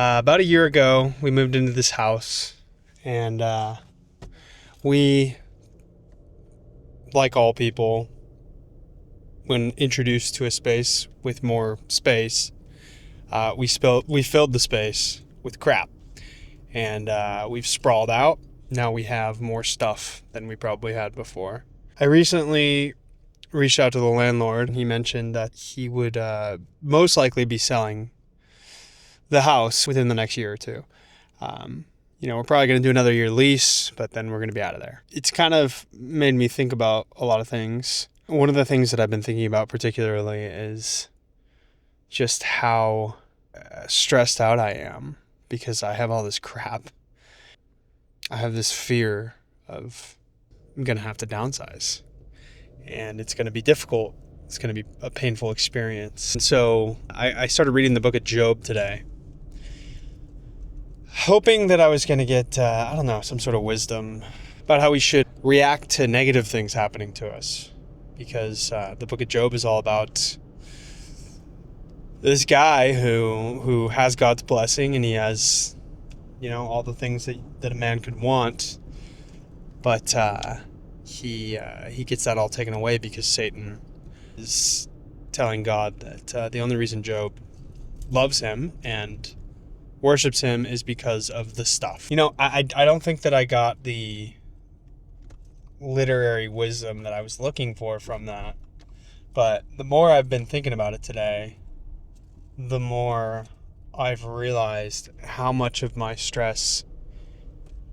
About a year ago, we moved into this house, and we, like all people, when introduced to a space with more space, we filled the space with crap, and we've sprawled out. Now we have more stuff than we probably had before. I recently reached out to the landlord. He mentioned that he would most likely be selling the house within the next year or two. We're probably going to do another year lease, but then we're going to be out of there. It's kind of made me think about a lot of things. One of the things that I've been thinking about particularly is just how stressed out I am because I have all this crap. I have this fear of I'm going to have to downsize, and it's going to be difficult. It's going to be a painful experience. And so I started reading the book of Job today, hoping that I was going to get, some sort of wisdom about how we should react to negative things happening to us. Because the book of Job is all about this guy who has God's blessing, and he has, all the things that a man could want. But he gets that all taken away because Satan is telling God that the only reason Job loves him and worships him is because of the stuff. I don't think that I got the literary wisdom that I was looking for from that. But the more I've been thinking about it today, the more I've realized how much of my stress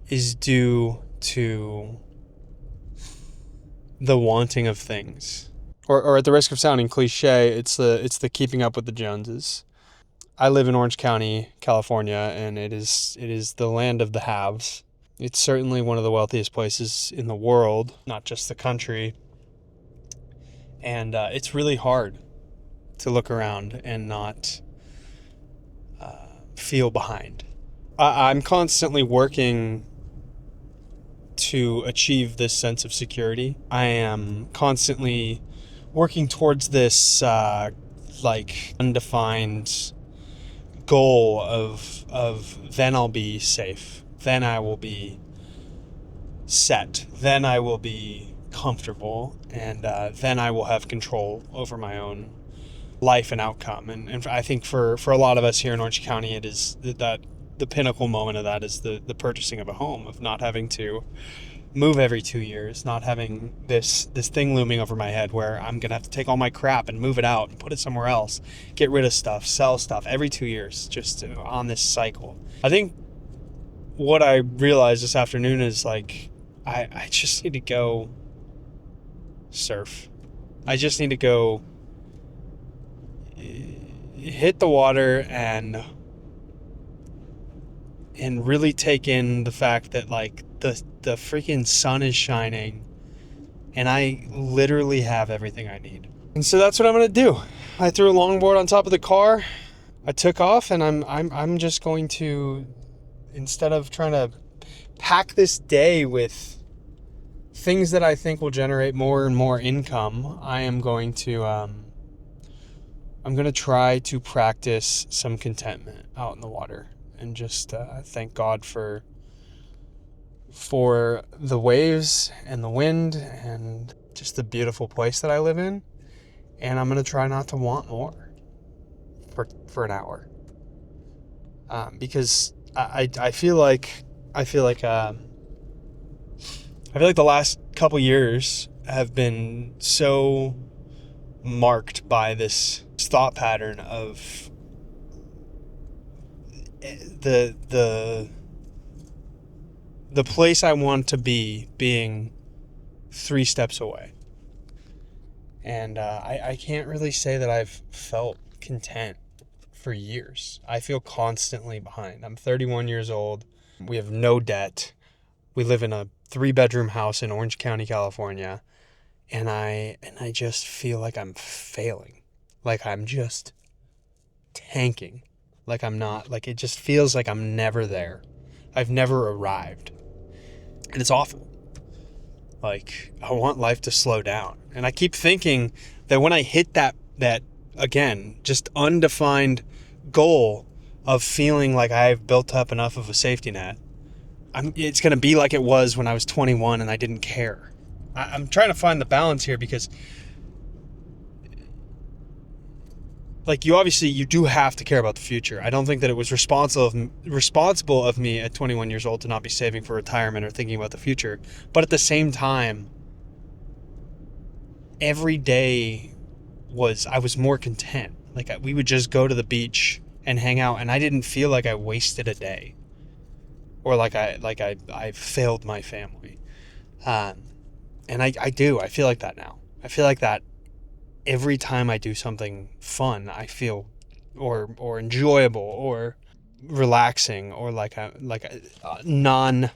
is due to the wanting of things. Or at the risk of sounding cliche, it's the keeping up with the Joneses. I live in Orange County, California, and it is the land of the haves. It's certainly one of the wealthiest places in the world, not just the country. And it's really hard to look around and not feel behind. I'm constantly working to achieve this sense of security. I am constantly working towards this undefined goal of then I'll be safe, then I will be set, then I will be comfortable, and then I will have control over my own life and outcome. And I think for a lot of us here in Orange County, it is that the pinnacle moment of that is the purchasing of a home, of not having to move every 2 years, not having this thing looming over my head where I'm going to have to take all my crap and move it out and put it somewhere else, get rid of stuff, sell stuff every 2 years, just on this cycle. I think what I realized this afternoon is I just need to go surf. I just need to go hit the water and really take in the fact that the freaking sun is shining and I literally have everything I need. And so that's what I'm going to do. I threw a longboard on top of the car. I took off, and I'm just going to, instead of trying to pack this day with things that I think will generate more and more income, I am going to try to practice some contentment out in the water and just thank God for the waves and the wind and just the beautiful place that I live in. And I'm going to try not to want more for an hour. Because I feel like the last couple years have been so marked by this thought pattern of the place I want to be being 3 steps away. And I can't really say that I've felt content for years. I feel constantly behind. I'm 31 years old. We have no debt. We live in a 3-bedroom house in Orange County, California. And I just feel like I'm failing. Like I'm just tanking. Like I'm not. Like it just feels like I'm never there. I've never arrived. And it's awful. Like, I want life to slow down. And I keep thinking that when I hit that again, just undefined goal of feeling like I've built up enough of a safety net. It's going to be like it was when I was 21 and I didn't care. I'm trying to find the balance here because, like, you do have to care about the future. I don't think that it was responsible of me at 21 years old to not be saving for retirement or thinking about the future. But at the same time, every day I was more content. Like, we would just go to the beach and hang out, and I didn't feel like I wasted a day or like I failed my family. And I do. I feel like that now. I feel like that every time I do something fun, I feel or enjoyable or relaxing or like a non-revenue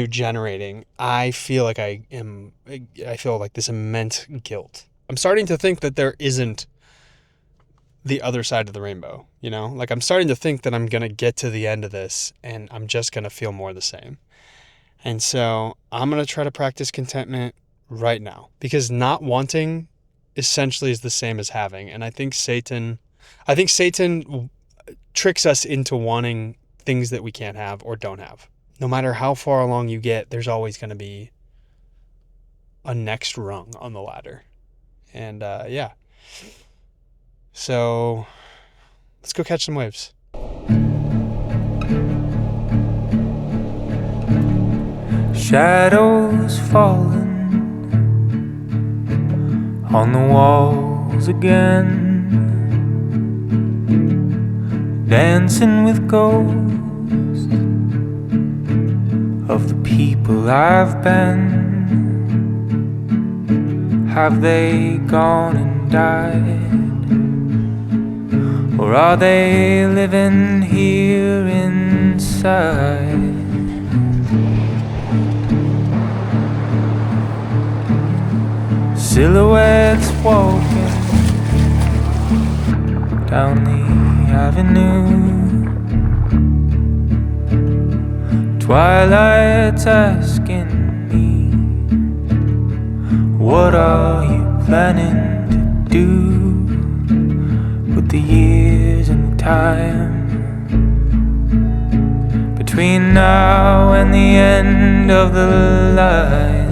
generating, I feel like I feel like this immense guilt. I'm starting to think that there isn't the other side of the rainbow, you know? Like, I'm starting to think that I'm going to get to the end of this and I'm just going to feel more the same. And so I'm going to try to practice contentment right now, because not wanting essentially is the same as having. And I think Satan tricks us into wanting things that we can't have or don't have. No matter how far along you get, there's always going to be a next rung on the ladder. And yeah. So let's go catch some waves. Shadows falling on the walls again, dancing with ghosts of the people I've been. Have they gone and died? Or are they living here inside? Silhouettes walking down the avenue, twilight's asking me, what are you planning to do with the years and the time between now and the end of the line?